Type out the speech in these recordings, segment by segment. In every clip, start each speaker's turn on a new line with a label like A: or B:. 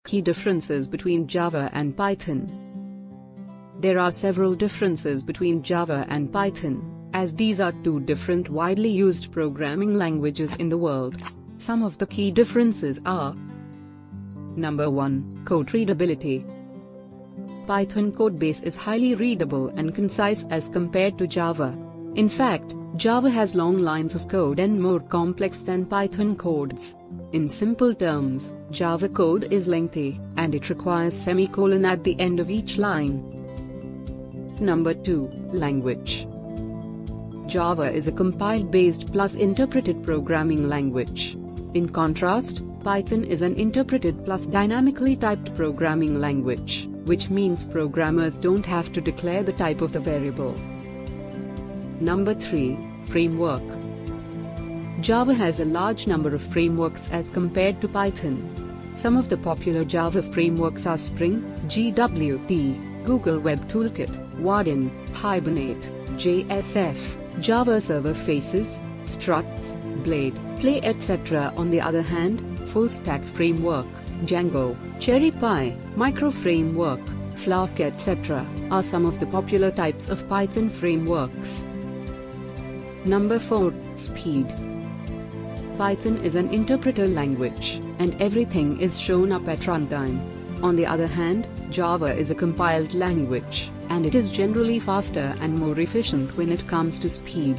A: Key differences between Java and Python. There are several differences between Java and Python, as these are two different widely used programming languages in the world. Some of the key differences are: Number 1. Code readability. Python codebase is highly readable and concise as compared to Java. In fact, Java has long lines of code and more complex than Python codes. In simple terms, Java code is lengthy, and it requires semicolon at the end of each line. Number 2. Language. Java is a compiled-based plus interpreted programming language. In contrast, Python is an interpreted plus dynamically typed programming language, which means programmers don't have to declare the type of the variable. Number 3. Framework. Java has a large number of frameworks as compared to Python. Some of the popular Java frameworks are Spring, GWT, Google Web Toolkit, Vaadin, Hibernate, JSF, Java Server Faces, Struts, Blade, Play etc. On the other hand, Full Stack Framework, Django, Cherry Pie, Micro Framework, Flask etc. are some of the popular types of Python frameworks. Number 4. Speed. Python is an interpreter language, and everything is shown up at runtime. On the other hand, Java is a compiled language, and it is generally faster and more efficient when it comes to speed.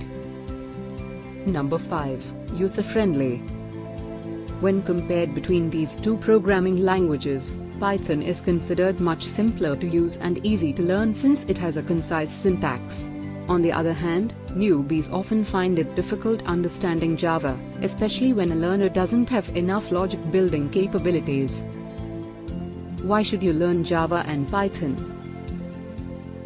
A: Number 5. User-friendly. When compared between these two programming languages, Python is considered much simpler to use and easy to learn since it has a concise syntax. On the other hand, newbies often find it difficult understanding Java, especially when a learner doesn't have enough logic building capabilities. Why should you learn Java and Python?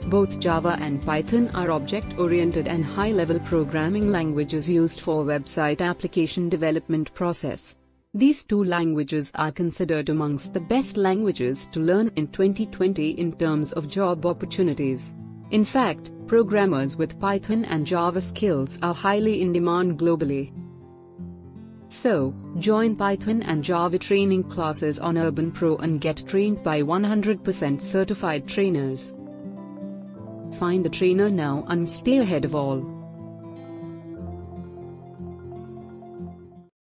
A: Both Java and Python are object-oriented and high-level programming languages used for website application development process. These two languages are considered amongst the best languages to learn in 2020 in terms of job opportunities. In fact, programmers with Python and Java skills are highly in demand globally. So, join Python and Java training classes on Urban Pro and get trained by 100% certified trainers. Find a trainer now and stay ahead of all.